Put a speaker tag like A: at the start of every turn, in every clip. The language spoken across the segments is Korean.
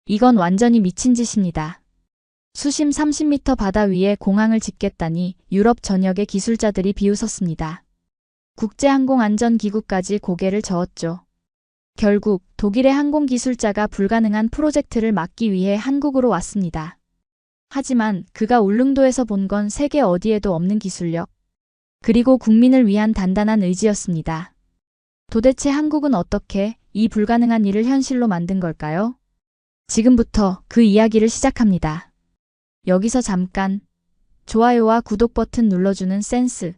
A: 이건 완전히 미친 짓입니다. 수심 30m 바다 위에 공항을 짓겠다니 유럽 전역의 기술자들이 비웃었습니다. 국제항공안전기구까지 고개를 저었죠. 결국 독일의 항공기술자가 불가능한 프로젝트를 막기 위해 한국으로 왔습니다. 하지만 그가 울릉도에서 본 건 세계 어디에도 없는 기술력, 그리고 국민을 위한 단단한 의지였습니다. 도대체 한국은 어떻게 이 불가능한 일을 현실로 만든 걸까요? 지금부터 그 이야기를 시작합니다. 여기서 잠깐 좋아요와 구독 버튼 눌러주는 센스.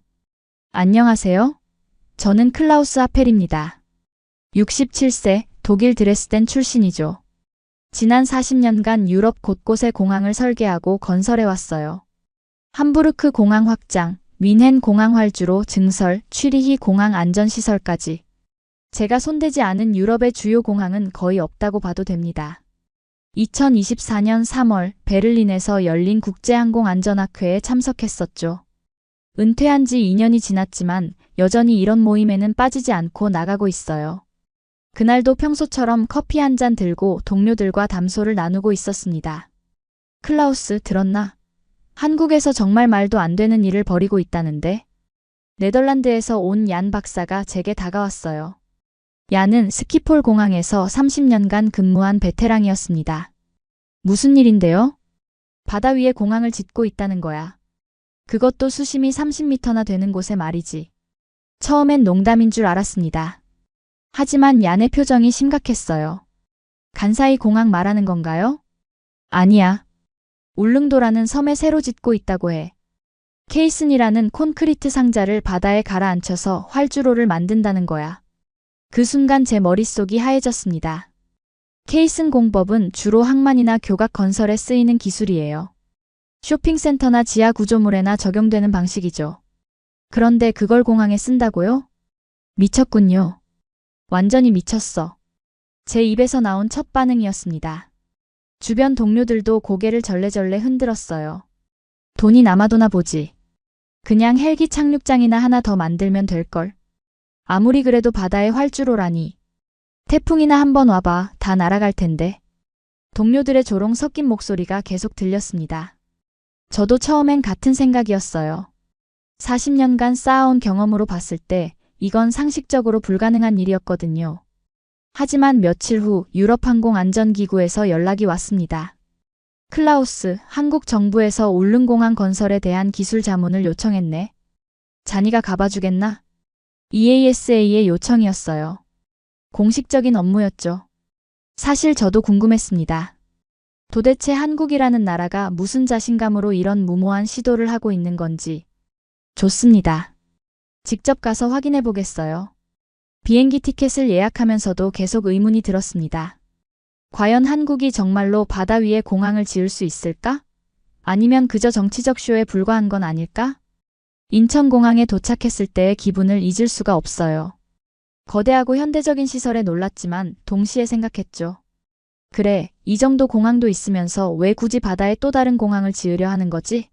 A: 안녕하세요. 저는 클라우스 하펠입니다. 67세 독일 드레스덴 출신이죠. 지난 40년간 유럽 곳곳에 공항을 설계하고 건설해왔어요. 함부르크 공항 확장, 뮌헨 공항 활주로 증설, 취리히 공항 안전시설까지. 제가 손대지 않은 유럽의 주요 공항은 거의 없다고 봐도 됩니다. 2024년 3월 베를린에서 열린 국제항공안전학회에 참석했었죠. 은퇴한 지 2년이 지났지만 여전히 이런 모임에는 빠지지 않고 나가고 있어요. 그날도 평소처럼 커피 한 잔 들고 동료들과 담소를 나누고 있었습니다. 클라우스, 들었나? 한국에서 정말 말도 안 되는 일을 벌이고 있다는데? 네덜란드에서 온 얀 박사가 제게 다가왔어요. 얀은 스키폴 공항에서 30년간 근무한 베테랑이었습니다. 무슨 일인데요? 바다 위에 공항을 짓고 있다는 거야. 그것도 수심이 30m나 되는 곳에 말이지. 처음엔 농담인 줄 알았습니다. 하지만 얀의 표정이 심각했어요. 간사이 공항 말하는 건가요? 아니야. 울릉도라는 섬에 새로 짓고 있다고 해. 케이슨이라는 콘크리트 상자를 바다에 가라앉혀서 활주로를 만든다는 거야. 그 순간 제 머릿속이 하얘졌습니다. 케이슨 공법은 주로 항만이나 교각 건설에 쓰이는 기술이에요. 쇼핑센터나 지하 구조물에나 적용되는 방식이죠. 그런데 그걸 공항에 쓴다고요? 미쳤군요. 완전히 미쳤어. 제 입에서 나온 첫 반응이었습니다. 주변 동료들도 고개를 절레절레 흔들었어요. 돈이 남아도나 보지. 그냥 헬기 착륙장이나 하나 더 만들면 될걸. 아무리 그래도 바다의 활주로라니. 태풍이나 한번 와봐, 다 날아갈 텐데. 동료들의 조롱 섞인 목소리가 계속 들렸습니다. 저도 처음엔 같은 생각이었어요. 40년간 쌓아온 경험으로 봤을 때 이건 상식적으로 불가능한 일이었거든요. 하지만 며칠 후 유럽항공안전기구에서 연락이 왔습니다. 클라우스, 한국 정부에서 울릉공항 건설에 대한 기술 자문을 요청했네. 자니가 가봐주겠나? EASA의 요청이었어요. 공식적인 업무였죠. 사실 저도 궁금했습니다. 도대체 한국이라는 나라가 무슨 자신감으로 이런 무모한 시도를 하고 있는 건지. 좋습니다. 직접 가서 확인해 보겠어요. 비행기 티켓을 예약하면서도 계속 의문이 들었습니다. 과연 한국이 정말로 바다 위에 공항을 지을 수 있을까? 아니면 그저 정치적 쇼에 불과한 건 아닐까? 인천공항에 도착했을 때의 기분을 잊을 수가 없어요. 거대하고 현대적인 시설에 놀랐지만 동시에 생각했죠. 그래, 이 정도 공항도 있으면서 왜 굳이 바다에 또 다른 공항을 지으려 하는 거지?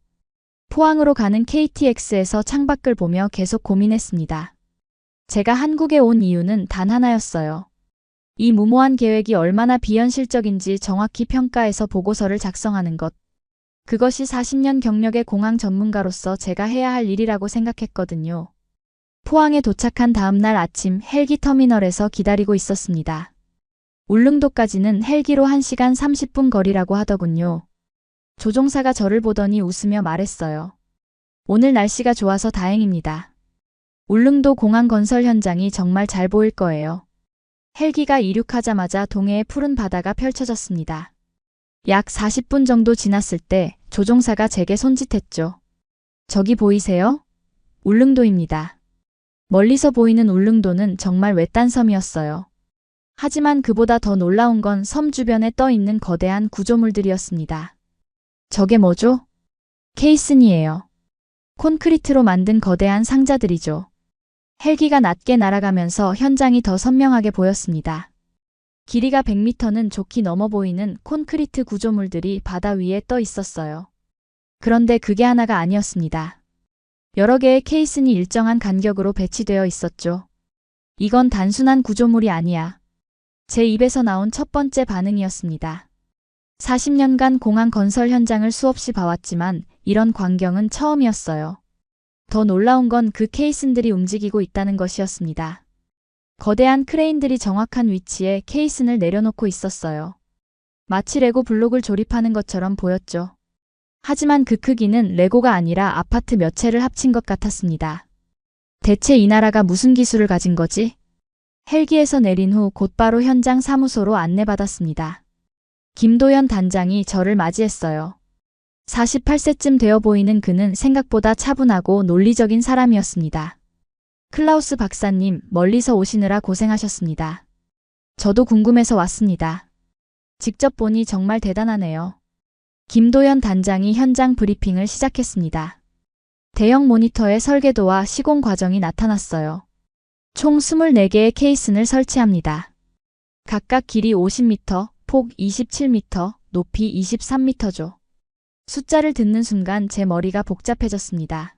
A: 포항으로 가는 KTX에서 창밖을 보며 계속 고민했습니다. 제가 한국에 온 이유는 단 하나였어요. 이 무모한 계획이 얼마나 비현실적인지 정확히 평가해서 보고서를 작성하는 것. 그것이 40년 경력의 공항 전문가로서 제가 해야 할 일이라고 생각했거든요. 포항에 도착한 다음 날 아침 헬기 터미널에서 기다리고 있었습니다. 울릉도까지는 헬기로 1시간 30분 거리라고 하더군요. 조종사가 저를 보더니 웃으며 말했어요. 오늘 날씨가 좋아서 다행입니다. 울릉도 공항 건설 현장이 정말 잘 보일 거예요. 헬기가 이륙하자마자 동해의 푸른 바다가 펼쳐졌습니다. 약 40분 정도 지났을 때 조종사가 제게 손짓했죠. 저기 보이세요? 울릉도입니다. 멀리서 보이는 울릉도는 정말 외딴 섬이었어요. 하지만 그보다 더 놀라운 건 섬 주변에 떠 있는 거대한 구조물들이었습니다. 저게 뭐죠? 케이슨이에요. 콘크리트로 만든 거대한 상자들이죠. 헬기가 낮게 날아가면서 현장이 더 선명하게 보였습니다. 길이가 100m는 좋게 넘어 보이는 콘크리트 구조물들이 바다 위에 떠 있었어요. 그런데 그게 하나가 아니었습니다. 여러 개의 케이슨이 일정한 간격으로 배치되어 있었죠. 이건 단순한 구조물이 아니야. 제 입에서 나온 첫 번째 반응이었습니다. 40년간 공항 건설 현장을 수없이 봐왔지만 이런 광경은 처음이었어요. 더 놀라운 건 그 케이슨들이 움직이고 있다는 것이었습니다. 거대한 크레인들이 정확한 위치에 케이슨을 내려놓고 있었어요. 마치 레고 블록을 조립하는 것처럼 보였죠. 하지만 그 크기는 레고가 아니라 아파트 몇 채를 합친 것 같았습니다. 대체 이 나라가 무슨 기술을 가진 거지? 헬기에서 내린 후 곧바로 현장 사무소로 안내받았습니다. 김도연 단장이 저를 맞이했어요. 48세쯤 되어 보이는 그는 생각보다 차분하고 논리적인 사람이었습니다. 클라우스 박사님, 멀리서 오시느라 고생하셨습니다. 저도 궁금해서 왔습니다. 직접 보니 정말 대단하네요. 김도연 단장이 현장 브리핑을 시작했습니다. 대형 모니터에 설계도와 시공 과정이 나타났어요. 총 24개의 케이슨을 설치합니다. 각각 길이 50m, 폭 27m, 높이 23m죠. 숫자를 듣는 순간 제 머리가 복잡해졌습니다.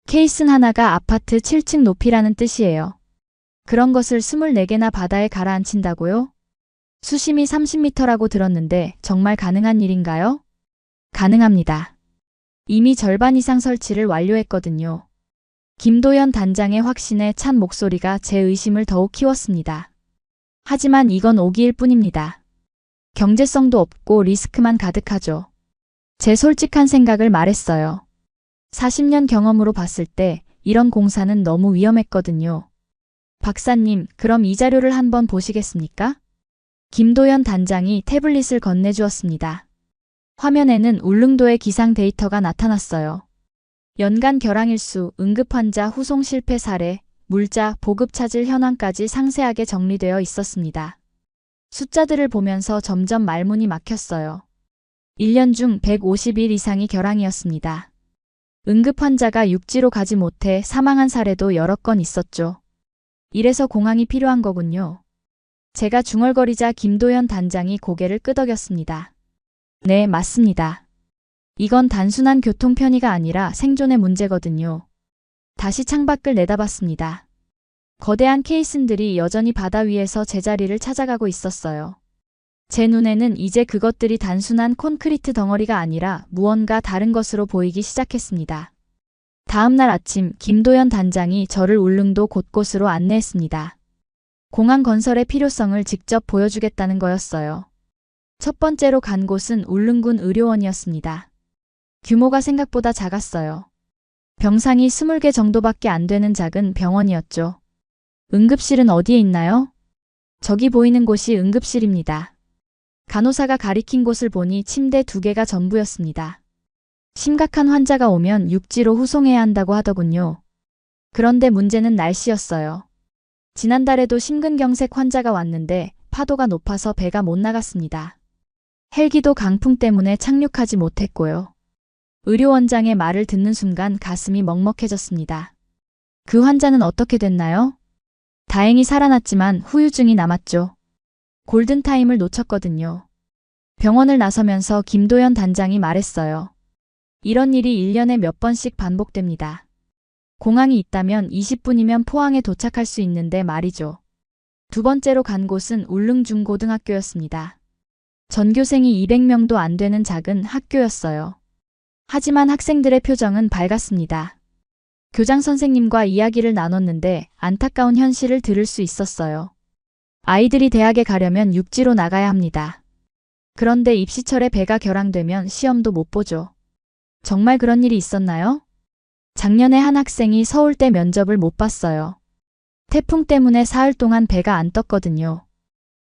A: 케이슨 하나가 아파트 7층 높이라는 뜻이에요. 그런 것을 24개나 바다에 가라앉힌다고요? 수심이 30m라고 들었는데 정말 가능한 일인가요? 가능합니다. 이미 절반 이상 설치를 완료했거든요. 김도연 단장의 확신에 찬 목소리가 제 의심을 더욱 키웠습니다. 하지만 이건 오기일 뿐입니다. 경제성도 없고 리스크만 가득하죠. 제 솔직한 생각을 말했어요. 40년 경험으로 봤을 때 이런 공사는 너무 위험했거든요. 박사님, 그럼 이 자료를 한번 보시겠습니까? 김도연 단장이 태블릿을 건네주었습니다. 화면에는 울릉도의 기상 데이터가 나타났어요. 연간 결항일수, 응급환자 후송 실패 사례, 물자, 보급 차질 현황까지 상세하게 정리되어 있었습니다. 숫자들을 보면서 점점 말문이 막혔어요. 1년 중 150일 이상이 결항이었습니다. 응급환자가 육지로 가지 못해 사망한 사례도 여러 건 있었죠. 이래서 공항이 필요한 거군요. 제가 중얼거리자 김도연 단장이 고개를 끄덕였습니다. 네, 맞습니다. 이건 단순한 교통 편의가 아니라 생존의 문제거든요. 다시 창밖을 내다봤습니다. 거대한 케이슨들이 여전히 바다 위에서 제자리를 찾아가고 있었어요. 제 눈에는 이제 그것들이 단순한 콘크리트 덩어리가 아니라 무언가 다른 것으로 보이기 시작했습니다. 다음 날 아침 김도연 단장이 저를 울릉도 곳곳으로 안내했습니다. 공항 건설의 필요성을 직접 보여주겠다는 거였어요. 첫 번째로 간 곳은 울릉군 의료원이었습니다. 규모가 생각보다 작았어요. 병상이 20개 정도밖에 안 되는 작은 병원이었죠. 응급실은 어디에 있나요? 저기 보이는 곳이 응급실입니다. 간호사가 가리킨 곳을 보니 침대 2개가 전부였습니다. 심각한 환자가 오면 육지로 후송해야 한다고 하더군요. 그런데 문제는 날씨였어요. 지난달에도 심근경색 환자가 왔는데 파도가 높아서 배가 못 나갔습니다. 헬기도 강풍 때문에 착륙하지 못했고요. 의료원장의 말을 듣는 순간 가슴이 먹먹해졌습니다. 그 환자는 어떻게 됐나요? 다행히 살아났지만 후유증이 남았죠. 골든타임을 놓쳤거든요. 병원을 나서면서 김도연 단장이 말했어요. 이런 일이 1년에 몇 번씩 반복됩니다. 공항이 있다면 20분이면 포항에 도착할 수 있는데 말이죠. 두 번째로 간 곳은 울릉중고등학교였습니다. 전교생이 200명도 안 되는 작은 학교였어요. 하지만 학생들의 표정은 밝았습니다. 교장 선생님과 이야기를 나눴는데 안타까운 현실을 들을 수 있었어요. 아이들이 대학에 가려면 육지로 나가야 합니다. 그런데 입시철에 배가 결항되면 시험도 못 보죠. 정말 그런 일이 있었나요? 작년에 한 학생이 서울대 면접을 못 봤어요. 태풍 때문에 사흘 동안 배가 안 떴거든요.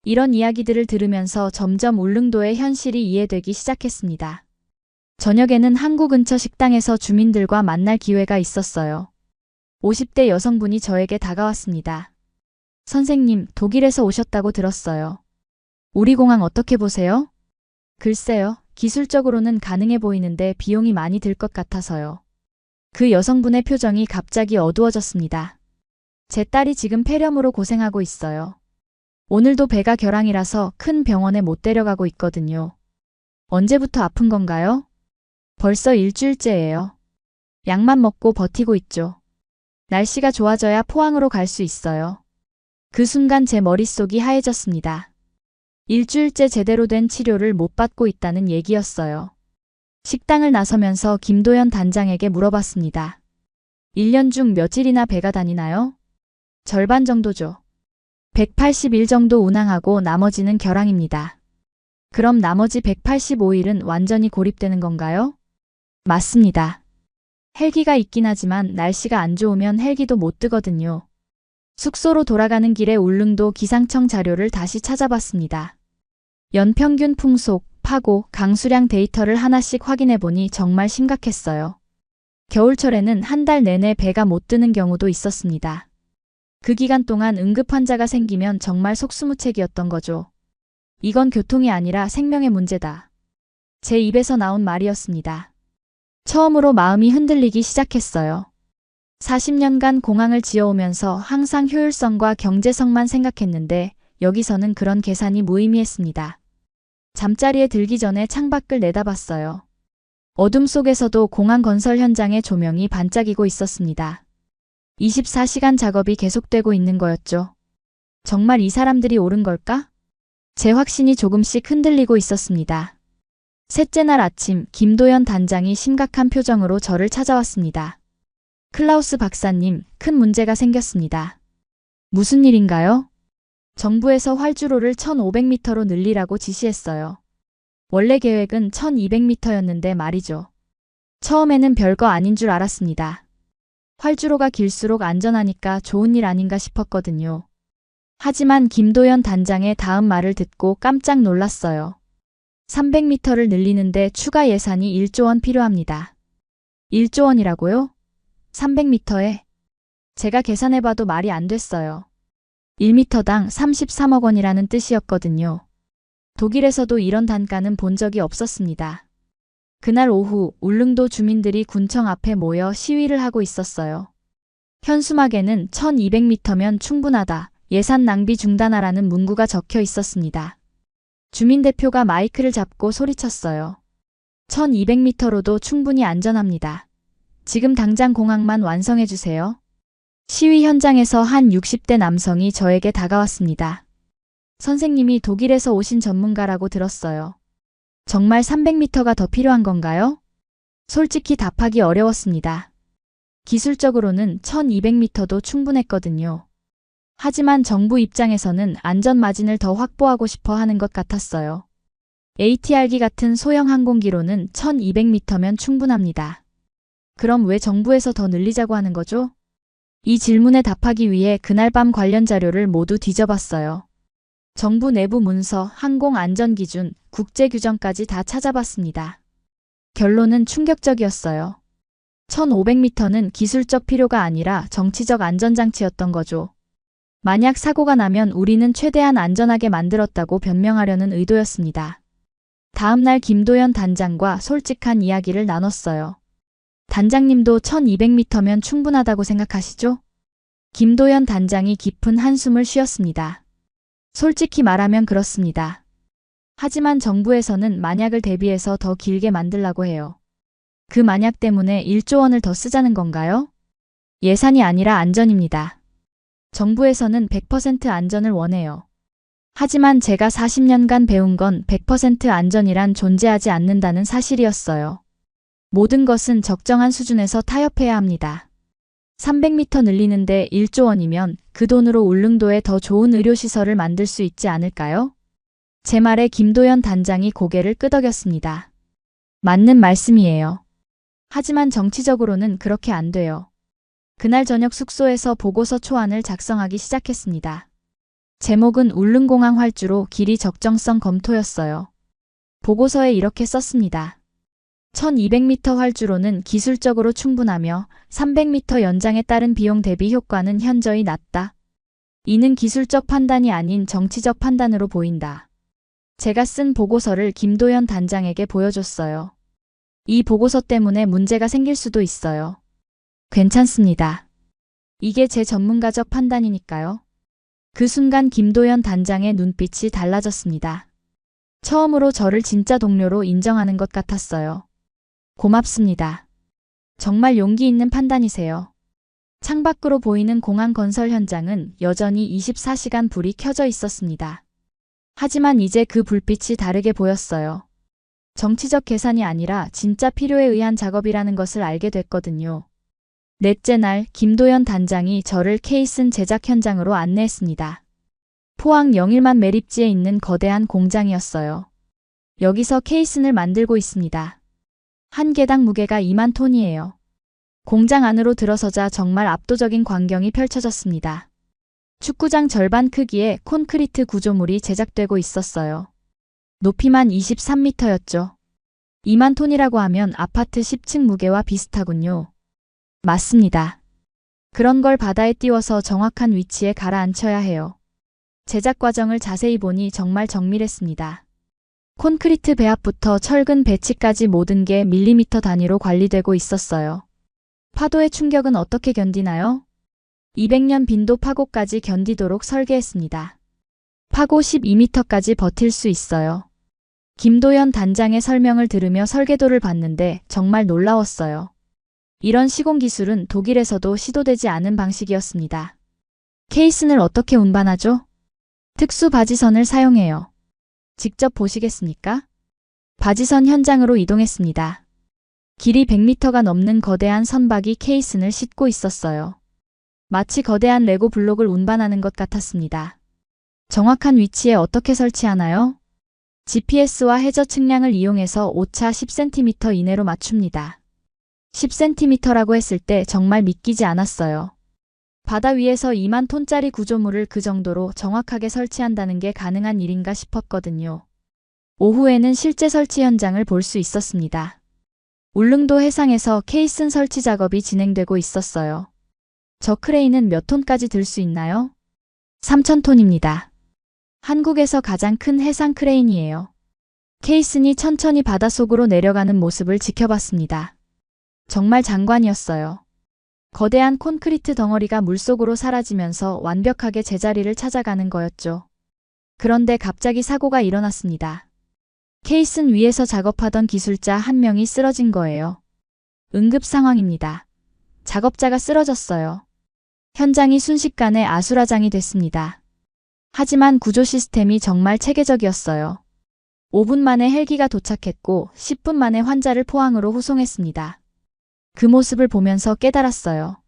A: 이런 이야기들을 들으면서 점점 울릉도의 현실이 이해되기 시작했습니다. 저녁에는 항구 근처 식당에서 주민들과 만날 기회가 있었어요. 50대 여성분이 저에게 다가왔습니다. 선생님, 독일에서 오셨다고 들었어요. 우리 공항 어떻게 보세요? 글쎄요, 기술적으로는 가능해 보이는데 비용이 많이 들 것 같아서요. 그 여성분의 표정이 갑자기 어두워졌습니다. 제 딸이 지금 폐렴으로 고생하고 있어요. 오늘도 배가 결항이라서 큰 병원에 못 데려가고 있거든요. 언제부터 아픈 건가요? 벌써 일주일째예요. 약만 먹고 버티고 있죠. 날씨가 좋아져야 포항으로 갈 수 있어요. 그 순간 제 머릿속이 하얘졌습니다. 일주일째 제대로 된 치료를 못 받고 있다는 얘기였어요. 식당을 나서면서 김도연 단장에게 물어봤습니다. 1년 중 며칠이나 배가 다니나요? 절반 정도죠. 180일 정도 운항하고 나머지는 결항입니다. 그럼 나머지 185일은 완전히 고립되는 건가요? 맞습니다. 헬기가 있긴 하지만 날씨가 안 좋으면 헬기도 못 뜨거든요. 숙소로 돌아가는 길에 울릉도 기상청 자료를 다시 찾아봤습니다. 연평균 풍속, 파고, 강수량 데이터를 하나씩 확인해보니 정말 심각했어요. 겨울철에는 한 달 내내 배가 못 뜨는 경우도 있었습니다. 그 기간 동안 응급 환자가 생기면 정말 속수무책이었던 거죠. 이건 교통이 아니라 생명의 문제다. 제 입에서 나온 말이었습니다. 처음으로 마음이 흔들리기 시작했어요. 40년간 공항을 지어오면서 항상 효율성과 경제성만 생각했는데 여기서는 그런 계산이 무의미했습니다. 잠자리에 들기 전에 창밖을 내다봤어요. 어둠 속에서도 공항 건설 현장의 조명이 반짝이고 있었습니다. 24시간 작업이 계속되고 있는 거였죠. 정말 이 사람들이 옳은 걸까? 제 확신이 조금씩 흔들리고 있었습니다. 셋째 날 아침 김도연 단장이 심각한 표정으로 저를 찾아왔습니다. 클라우스 박사님, 큰 문제가 생겼습니다. 무슨 일인가요? 정부에서 활주로를 1500m로 늘리라고 지시했어요. 원래 계획은 1200m였는데 말이죠. 처음에는 별거 아닌 줄 알았습니다. 활주로가 길수록 안전하니까 좋은 일 아닌가 싶었거든요. 하지만 김도연 단장의 다음 말을 듣고 깜짝 놀랐어요. 300m를 늘리는데 추가 예산이 1조 원 필요합니다. 1조 원이라고요? 300m에? 제가 계산해봐도 말이 안 됐어요. 1m당 33억 원이라는 뜻이었거든요. 독일에서도 이런 단가는 본 적이 없었습니다. 그날 오후 울릉도 주민들이 군청 앞에 모여 시위를 하고 있었어요. 현수막에는 1200m면 충분하다. 예산 낭비 중단하라는 문구가 적혀 있었습니다. 주민 대표가 마이크를 잡고 소리쳤어요. 1200m로도 충분히 안전합니다. 지금 당장 공항만 완성해 주세요. 시위 현장에서 한 60대 남성이 저에게 다가왔습니다. 선생님이 독일에서 오신 전문가라고 들었어요. 정말 300m가 더 필요한 건가요? 솔직히 답하기 어려웠습니다. 기술적으로는 1200m도 충분했거든요. 하지만 정부 입장에서는 안전 마진을 더 확보하고 싶어 하는 것 같았어요. ATR기 같은 소형 항공기로는 1200m면 충분합니다. 그럼 왜 정부에서 더 늘리자고 하는 거죠? 이 질문에 답하기 위해 그날 밤 관련 자료를 모두 뒤져봤어요. 정부 내부 문서, 항공안전기준, 국제규정까지 다 찾아봤습니다. 결론은 충격적이었어요. 1500m는 기술적 필요가 아니라 정치적 안전장치였던 거죠. 만약 사고가 나면 우리는 최대한 안전하게 만들었다고 변명하려는 의도였습니다. 다음 날 김도연 단장과 솔직한 이야기를 나눴어요. 단장님도 1200m면 충분하다고 생각하시죠? 김도연 단장이 깊은 한숨을 쉬었습니다. 솔직히 말하면 그렇습니다. 하지만 정부에서는 만약을 대비해서 더 길게 만들라고 해요. 그 만약 때문에 1조 원을 더 쓰자는 건가요? 예산이 아니라 안전입니다. 정부에서는 100% 안전을 원해요. 하지만 제가 40년간 배운 건 100% 안전이란 존재하지 않는다는 사실이었어요. 모든 것은 적정한 수준에서 타협해야 합니다. 300m 늘리는데 1조 원이면 그 돈으로 울릉도에 더 좋은 의료시설을 만들 수 있지 않을까요? 제 말에 김도연 단장이 고개를 끄덕였습니다. 맞는 말씀이에요. 하지만 정치적으로는 그렇게 안 돼요. 그날 저녁 숙소에서 보고서 초안을 작성하기 시작했습니다. 제목은 울릉공항 활주로 길이 적정성 검토였어요. 보고서에 이렇게 썼습니다. 1200m 활주로는 기술적으로 충분하며 300m 연장에 따른 비용 대비 효과는 현저히 낮다. 이는 기술적 판단이 아닌 정치적 판단으로 보인다. 제가 쓴 보고서를 김도연 단장에게 보여줬어요. 이 보고서 때문에 문제가 생길 수도 있어요. 괜찮습니다. 이게 제 전문가적 판단이니까요. 그 순간 김도연 단장의 눈빛이 달라졌습니다. 처음으로 저를 진짜 동료로 인정하는 것 같았어요. 고맙습니다. 정말 용기 있는 판단이세요. 창밖으로 보이는 공항 건설 현장은 여전히 24시간 불이 켜져 있었습니다. 하지만 이제 그 불빛이 다르게 보였어요. 정치적 계산이 아니라 진짜 필요에 의한 작업이라는 것을 알게 됐거든요. 넷째 날 김도연 단장이 저를 케이슨 제작 현장으로 안내했습니다. 포항 영일만 매립지에 있는 거대한 공장이었어요. 여기서 케이슨을 만들고 있습니다. 한 개당 무게가 2만 톤이에요. 공장 안으로 들어서자 정말 압도적인 광경이 펼쳐졌습니다. 축구장 절반 크기의 콘크리트 구조물이 제작되고 있었어요. 높이만 23m였죠. 2만 톤이라고 하면 아파트 10층 무게와 비슷하군요. 맞습니다. 그런 걸 바다에 띄워서 정확한 위치에 가라앉혀야 해요. 제작 과정을 자세히 보니 정말 정밀했습니다. 콘크리트 배합부터 철근 배치까지 모든 게 밀리미터 단위로 관리되고 있었어요. 파도의 충격은 어떻게 견디나요? 200년 빈도 파고까지 견디도록 설계했습니다. 파고 12m까지 버틸 수 있어요. 김도연 단장의 설명을 들으며 설계도를 봤는데 정말 놀라웠어요. 이런 시공 기술은 독일에서도 시도되지 않은 방식이었습니다. 케이슨을 어떻게 운반하죠? 특수 바지선을 사용해요. 직접 보시겠습니까? 바지선 현장으로 이동했습니다. 길이 100m가 넘는 거대한 선박이 케이슨을 싣고 있었어요. 마치 거대한 레고 블록을 운반하는 것 같았습니다. 정확한 위치에 어떻게 설치하나요? GPS와 해저 측량을 이용해서 오차 10cm 이내로 맞춥니다. 10cm라고 했을 때 정말 믿기지 않았어요. 바다 위에서 2만 톤짜리 구조물을 그 정도로 정확하게 설치한다는 게 가능한 일인가 싶었거든요. 오후에는 실제 설치 현장을 볼 수 있었습니다. 울릉도 해상에서 케이슨 설치 작업이 진행되고 있었어요. 저 크레인은 몇 톤까지 들 수 있나요? 3,000톤입니다. 한국에서 가장 큰 해상 크레인이에요. 케이슨이 천천히 바닷속으로 내려가는 모습을 지켜봤습니다. 정말 장관이었어요. 거대한 콘크리트 덩어리가 물속으로 사라지면서 완벽하게 제자리를 찾아가는 거였죠. 그런데 갑자기 사고가 일어났습니다. 케이슨 위에서 작업하던 기술자 한 명이 쓰러진 거예요. 응급 상황입니다. 작업자가 쓰러졌어요. 현장이 순식간에 아수라장이 됐습니다. 하지만 구조 시스템이 정말 체계적이었어요. 5분 만에 헬기가 도착했고 10분 만에 환자를 포항으로 후송했습니다. 그 모습을 보면서 깨달았어요.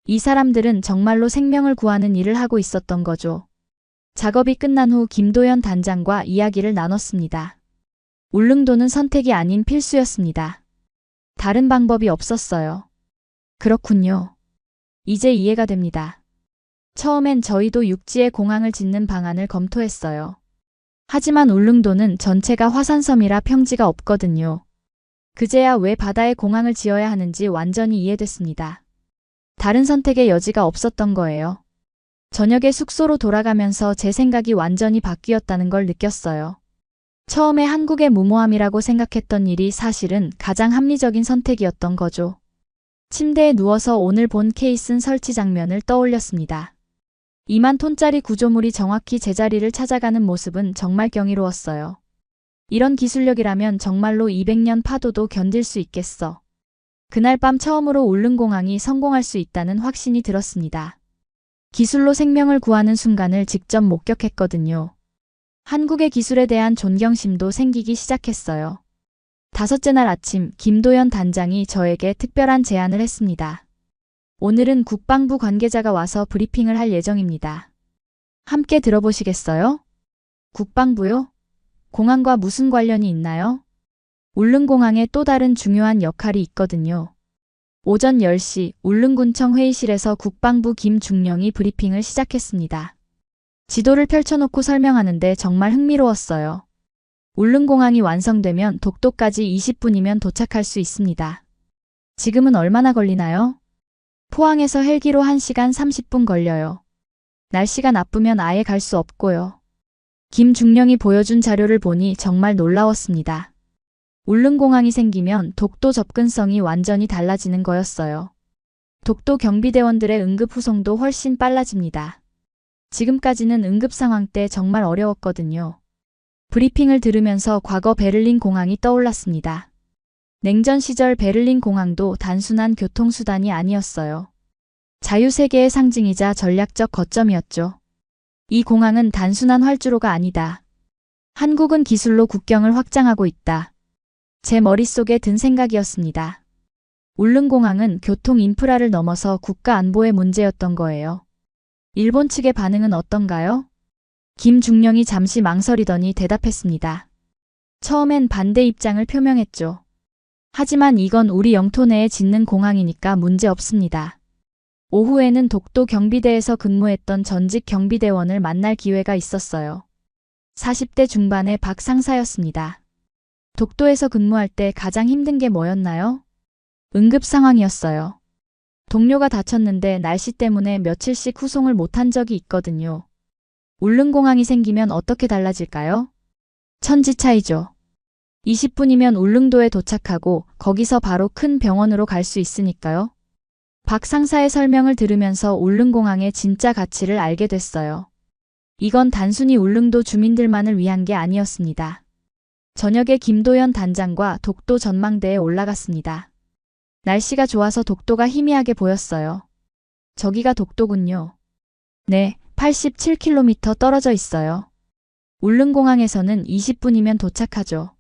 A: 이 사람들은 정말로 생명을 구하는 일을 하고 있었던 거죠. 작업이 끝난 후 김도연 단장과 이야기를 나눴습니다. 울릉도는 선택이 아닌 필수였습니다. 다른 방법이 없었어요. 그렇군요. 이제 이해가 됩니다. 처음엔 저희도 육지에 공항을 짓는 방안을 검토했어요. 하지만 울릉도는 전체가 화산섬이라 평지가 없거든요. 그제야 왜 바다에 공항을 지어야 하는지 완전히 이해됐습니다. 다른 선택의 여지가 없었던 거예요. 저녁에 숙소로 돌아가면서 제 생각이 완전히 바뀌었다는 걸 느꼈어요. 처음에 한국의 무모함이라고 생각했던 일이 사실은 가장 합리적인 선택이었던 거죠. 침대에 누워서 오늘 본 케이슨 설치 장면을 떠올렸습니다. 2만 톤짜리 구조물이 정확히 제자리를 찾아가는 모습은 정말 경이로웠어요. 이런 기술력이라면 정말로 200년 파도도 견딜 수 있겠어. 그날 밤 처음으로 울릉공항이 성공할 수 있다는 확신이 들었습니다. 기술로 생명을 구하는 순간을 직접 목격했거든요. 한국의 기술에 대한 존경심도 생기기 시작했어요. 다섯째 날 아침 김도연 단장이 저에게 특별한 제안을 했습니다. 오늘은 국방부 관계자가 와서 브리핑을 할 예정입니다. 함께 들어보시겠어요? 국방부요? 공항과 무슨 관련이 있나요? 울릉공항에 또 다른 중요한 역할이 있거든요. 오전 10시 울릉군청 회의실에서 국방부 김중령이 브리핑을 시작했습니다. 지도를 펼쳐놓고 설명하는데 정말 흥미로웠어요. 울릉공항이 완성되면 독도까지 20분이면 도착할 수 있습니다. 지금은 얼마나 걸리나요? 포항에서 헬기로 1시간 30분 걸려요. 날씨가 나쁘면 아예 갈 수 없고요. 김중령이 보여준 자료를 보니 정말 놀라웠습니다. 울릉공항이 생기면 독도 접근성이 완전히 달라지는 거였어요. 독도 경비대원들의 응급 후송도 훨씬 빨라집니다. 지금까지는 응급 상황 때 정말 어려웠거든요. 브리핑을 들으면서 과거 베를린 공항이 떠올랐습니다. 냉전 시절 베를린 공항도 단순한 교통수단이 아니었어요. 자유세계의 상징이자 전략적 거점이었죠. 이 공항은 단순한 활주로가 아니다. 한국은 기술로 국경을 확장하고 있다. 제 머릿속에 든 생각이었습니다. 울릉공항은 교통 인프라를 넘어서 국가 안보의 문제였던 거예요. 일본 측의 반응은 어떤가요? 김중령이 잠시 망설이더니 대답했습니다. 처음엔 반대 입장을 표명했죠. 하지만 이건 우리 영토 내에 짓는 공항이니까 문제 없습니다. 오후에는 독도 경비대에서 근무했던 전직 경비대원을 만날 기회가 있었어요. 40대 중반의 박 상사였습니다. 독도에서 근무할 때 가장 힘든 게 뭐였나요? 응급 상황이었어요. 동료가 다쳤는데 날씨 때문에 며칠씩 후송을 못한 적이 있거든요. 울릉공항이 생기면 어떻게 달라질까요? 천지차이죠. 20분이면 울릉도에 도착하고 거기서 바로 큰 병원으로 갈 수 있으니까요. 박 상사의 설명을 들으면서 울릉공항의 진짜 가치를 알게 됐어요. 이건 단순히 울릉도 주민들만을 위한 게 아니었습니다. 저녁에 김도연 단장과 독도 전망대에 올라갔습니다. 날씨가 좋아서 독도가 희미하게 보였어요. 저기가 독도군요. 네, 87km 떨어져 있어요. 울릉공항에서는 20분이면 도착하죠.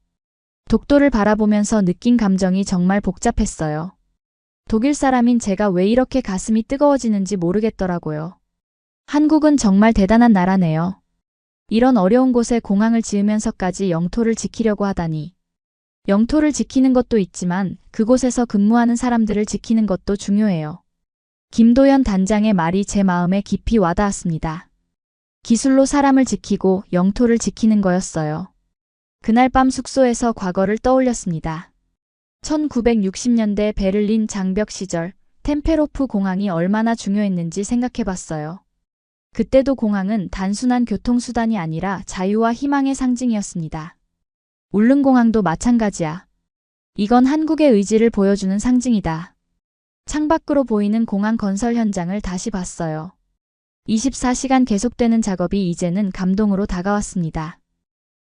A: 독도를 바라보면서 느낀 감정이 정말 복잡했어요. 독일 사람인 제가 왜 이렇게 가슴이 뜨거워지는지 모르겠더라고요. 한국은 정말 대단한 나라네요. 이런 어려운 곳에 공항을 지으면서까지 영토를 지키려고 하다니. 영토를 지키는 것도 있지만 그곳에서 근무하는 사람들을 지키는 것도 중요해요. 김도연 단장의 말이 제 마음에 깊이 와닿았습니다. 기술로 사람을 지키고 영토를 지키는 거였어요. 그날 밤 숙소에서 과거를 떠올렸습니다. 1960년대 베를린 장벽 시절 템페로프 공항이 얼마나 중요했는지 생각해봤어요. 그때도 공항은 단순한 교통수단이 아니라 자유와 희망의 상징이었습니다. 울릉공항도 마찬가지야. 이건 한국의 의지를 보여주는 상징이다. 창밖으로 보이는 공항 건설 현장을 다시 봤어요. 24시간 계속되는 작업이 이제는 감동으로 다가왔습니다.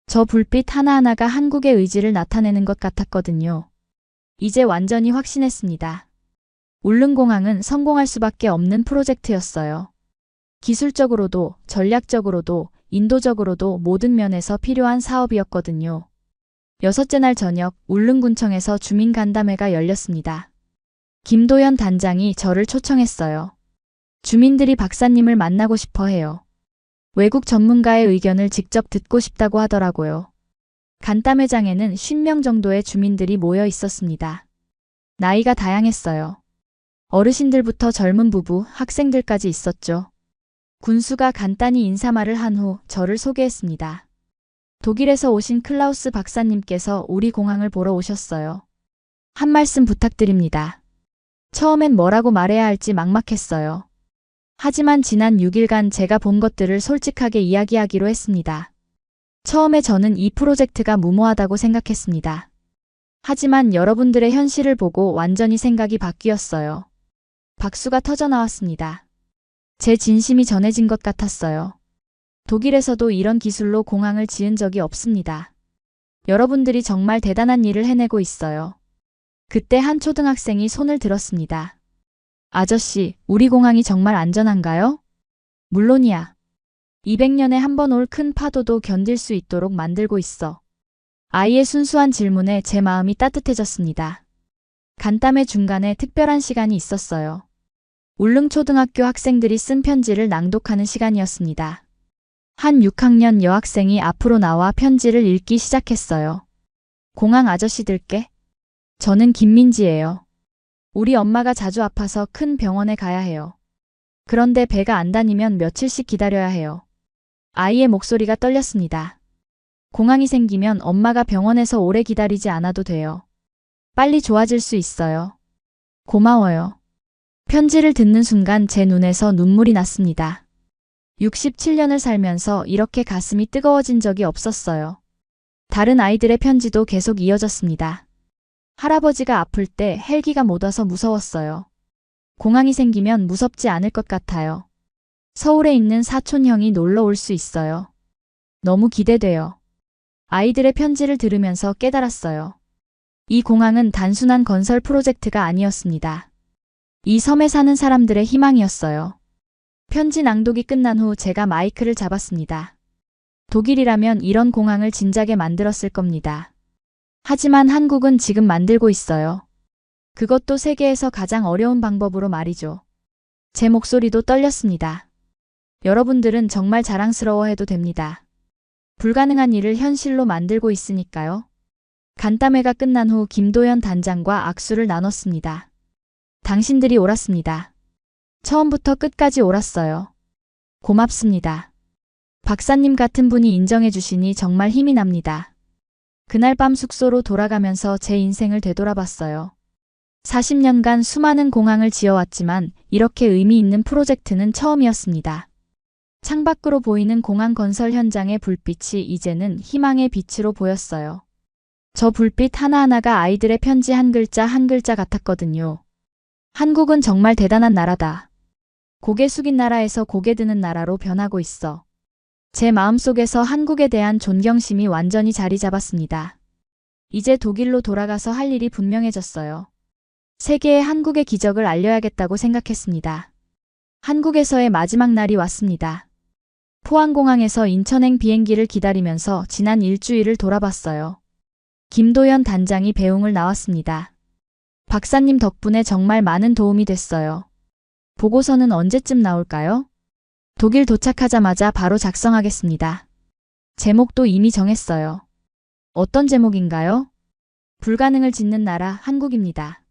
A: 저 불빛 하나하나가 한국의 의지를 나타내는 것 같았거든요. 이제 완전히 확신했습니다. 울릉공항은 성공할 수밖에 없는 프로젝트였어요. 기술적으로도, 전략적으로도, 인도적으로도 모든 면에서 필요한 사업이었거든요. 여섯째 날 저녁 울릉군청에서 주민 간담회가 열렸습니다. 김도연 단장이 저를 초청했어요. 주민들이 박사님을 만나고 싶어 해요. 외국 전문가의 의견을 직접 듣고 싶다고 하더라고요. 간담회장에는 50명 정도의 주민들이 모여 있었습니다. 나이가 다양했어요. 어르신들부터 젊은 부부, 학생들까지 있었죠. 군수가 간단히 인사말을 한 후 저를 소개했습니다. 독일에서 오신 클라우스 박사님께서 우리 공항을 보러 오셨어요. 한 말씀 부탁드립니다. 처음엔 뭐라고 말해야 할지 막막했어요. 하지만 지난 6일간 제가 본 것들을 솔직하게 이야기하기로 했습니다. 처음에 저는 이 프로젝트가 무모하다고 생각했습니다. 하지만 여러분들의 현실을 보고 완전히 생각이 바뀌었어요. 박수가 터져나왔습니다. 제 진심이 전해진 것 같았어요. 독일에서도 이런 기술로 공항을 지은 적이 없습니다. 여러분들이 정말 대단한 일을 해내고 있어요. 그때 한 초등학생이 손을 들었습니다. 아저씨, 우리 공항이 정말 안전한가요? 물론이야. 200년에 한 번 올 큰 파도도 견딜 수 있도록 만들고 있어. 아이의 순수한 질문에 제 마음이 따뜻해졌습니다. 간담회 중간에 특별한 시간이 있었어요. 울릉초등학교 학생들이 쓴 편지를 낭독하는 시간이었습니다. 한 6학년 여학생이 앞으로 나와 편지를 읽기 시작했어요. 공항 아저씨들께. 저는 김민지예요. 우리 엄마가 자주 아파서 큰 병원에 가야 해요. 그런데 배가 안 다니면 며칠씩 기다려야 해요. 아이의 목소리가 떨렸습니다. 공항이 생기면 엄마가 병원에서 오래 기다리지 않아도 돼요. 빨리 좋아질 수 있어요. 고마워요. 편지를 듣는 순간 제 눈에서 눈물이 났습니다. 67년을 살면서 이렇게 가슴이 뜨거워진 적이 없었어요. 다른 아이들의 편지도 계속 이어졌습니다. 할아버지가 아플 때 헬기가 못 와서 무서웠어요. 공항이 생기면 무섭지 않을 것 같아요. 서울에 있는 사촌 형이 놀러 올 수 있어요. 너무 기대돼요. 아이들의 편지를 들으면서 깨달았어요. 이 공항은 단순한 건설 프로젝트가 아니었습니다. 이 섬에 사는 사람들의 희망이었어요. 편지 낭독이 끝난 후 제가 마이크를 잡았습니다. 독일이라면 이런 공항을 진작에 만들었을 겁니다. 하지만 한국은 지금 만들고 있어요. 그것도 세계에서 가장 어려운 방법으로 말이죠. 제 목소리도 떨렸습니다. 여러분들은 정말 자랑스러워해도 됩니다. 불가능한 일을 현실로 만들고 있으니까요. 간담회가 끝난 후 김도연 단장과 악수를 나눴습니다. 당신들이 옳았습니다. 처음부터 끝까지 옳았어요. 고맙습니다. 박사님 같은 분이 인정해 주시니 정말 힘이 납니다. 그날 밤 숙소로 돌아가면서 제 인생을 되돌아봤어요. 40년간 수많은 공항을 지어왔지만 이렇게 의미 있는 프로젝트는 처음이었습니다. 창밖으로 보이는 공항 건설 현장의 불빛이 이제는 희망의 빛으로 보였어요. 저 불빛 하나하나가 아이들의 편지 한 글자 한 글자 같았거든요. 한국은 정말 대단한 나라다. 고개 숙인 나라에서 고개 드는 나라로 변하고 있어. 제 마음속에서 한국에 대한 존경심이 완전히 자리 잡았습니다. 이제 독일로 돌아가서 할 일이 분명해졌어요. 세계에 한국의 기적을 알려야겠다고 생각했습니다. 한국에서의 마지막 날이 왔습니다. 포항공항에서 인천행 비행기를 기다리면서 지난 일주일을 돌아봤어요. 김도연 단장이 배웅을 나왔습니다. 박사님 덕분에 정말 많은 도움이 됐어요. 보고서는 언제쯤 나올까요? 독일 도착하자마자 바로 작성하겠습니다. 제목도 이미 정했어요. 어떤 제목인가요? 불가능을 짓는 나라 한국입니다.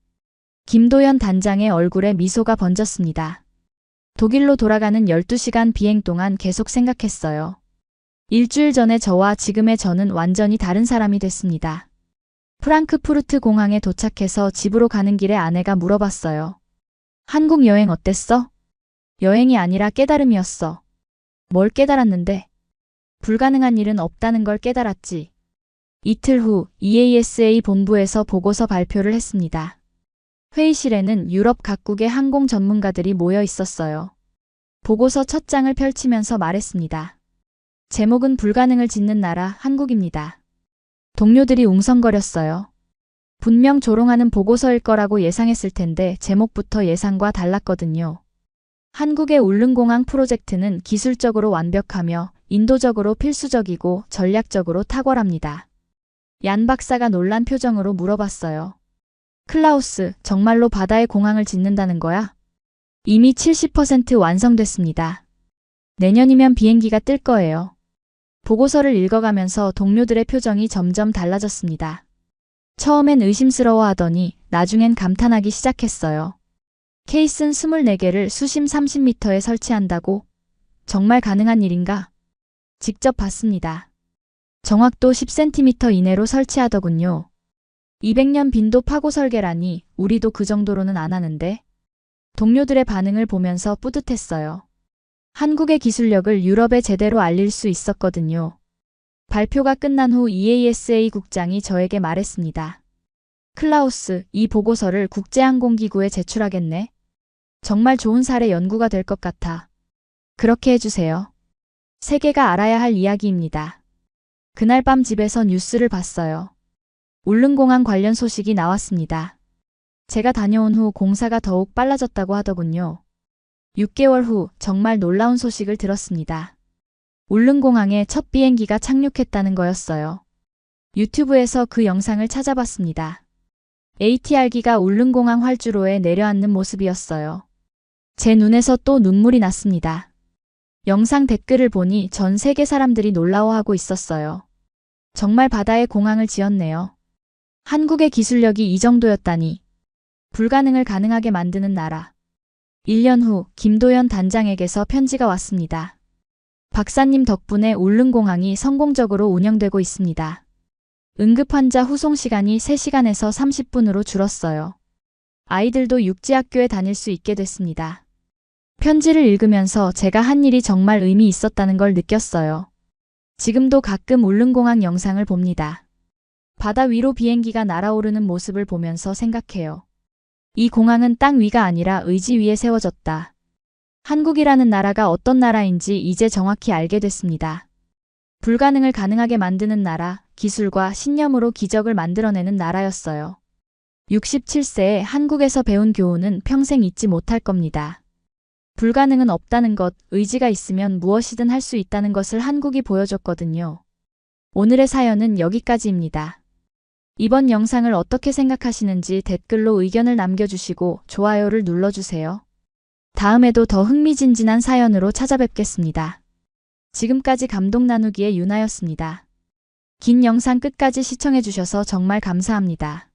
A: 김도연 단장의 얼굴에 미소가 번졌습니다. 독일로 돌아가는 12시간 비행 동안 계속 생각했어요. 일주일 전에 저와 지금의 저는 완전히 다른 사람이 됐습니다. 프랑크푸르트 공항에 도착해서 집으로 가는 길에 아내가 물어봤어요. 한국 여행 어땠어? 여행이 아니라 깨달음이었어. 뭘 깨달았는데? 불가능한 일은 없다는 걸 깨달았지. 이틀 후 EASA 본부에서 보고서 발표를 했습니다. 회의실에는 유럽 각국의 항공 전문가들이 모여 있었어요. 보고서 첫 장을 펼치면서 말했습니다. 제목은 불가능을 짓는 나라 한국입니다. 동료들이 웅성거렸어요. 분명 조롱하는 보고서일 거라고 예상했을 텐데 제목부터 예상과 달랐거든요. 한국의 울릉공항 프로젝트는 기술적으로 완벽하며 인도적으로 필수적이고 전략적으로 탁월합니다. 얀 박사가 놀란 표정으로 물어봤어요. 클라우스, 정말로 바다에 공항을 짓는다는 거야? 이미 70% 완성됐습니다. 내년이면 비행기가 뜰 거예요. 보고서를 읽어가면서 동료들의 표정이 점점 달라졌습니다. 처음엔 의심스러워하더니 나중엔 감탄하기 시작했어요. 케이슨 24개를 수심 30m에 설치한다고? 정말 가능한 일인가? 직접 봤습니다. 정확도 10cm 이내로 설치하더군요. 200년 빈도 파고 설계라니 우리도 그 정도로는 안 하는데? 동료들의 반응을 보면서 뿌듯했어요. 한국의 기술력을 유럽에 제대로 알릴 수 있었거든요. 발표가 끝난 후 EASA 국장이 저에게 말했습니다. 클라우스, 이 보고서를 국제항공기구에 제출하겠네. 정말 좋은 사례 연구가 될 것 같아. 그렇게 해주세요. 세계가 알아야 할 이야기입니다. 그날 밤 집에서 뉴스를 봤어요. 울릉공항 관련 소식이 나왔습니다. 제가 다녀온 후 공사가 더욱 빨라졌다고 하더군요. 6개월 후 정말 놀라운 소식을 들었습니다. 울릉공항에 첫 비행기가 착륙했다는 거였어요. 유튜브에서 그 영상을 찾아봤습니다. ATR기가 울릉공항 활주로에 내려앉는 모습이었어요. 제 눈에서 또 눈물이 났습니다. 영상 댓글을 보니 전 세계 사람들이 놀라워하고 있었어요. 정말 바다에 공항을 지었네요. 한국의 기술력이 이 정도였다니. 불가능을 가능하게 만드는 나라. 1년 후 김도연 단장에게서 편지가 왔습니다. 박사님 덕분에 울릉공항이 성공적으로 운영되고 있습니다. 응급환자 후송 시간이 3시간에서 30분으로 줄었어요. 아이들도 육지학교에 다닐 수 있게 됐습니다. 편지를 읽으면서 제가 한 일이 정말 의미 있었다는 걸 느꼈어요. 지금도 가끔 울릉공항 영상을 봅니다. 바다 위로 비행기가 날아오르는 모습을 보면서 생각해요. 이 공항은 땅 위가 아니라 의지 위에 세워졌다. 한국이라는 나라가 어떤 나라인지 이제 정확히 알게 됐습니다. 불가능을 가능하게 만드는 나라, 기술과 신념으로 기적을 만들어내는 나라였어요. 67세에 한국에서 배운 교훈은 평생 잊지 못할 겁니다. 불가능은 없다는 것, 의지가 있으면 무엇이든 할 수 있다는 것을 한국이 보여줬거든요. 오늘의 사연은 여기까지입니다. 이번 영상을 어떻게 생각하시는지 댓글로 의견을 남겨주시고 좋아요를 눌러주세요. 다음에도 더 흥미진진한 사연으로 찾아뵙겠습니다. 지금까지 감동 나누기의 유나였습니다. 긴 영상 끝까지 시청해주셔서 정말 감사합니다.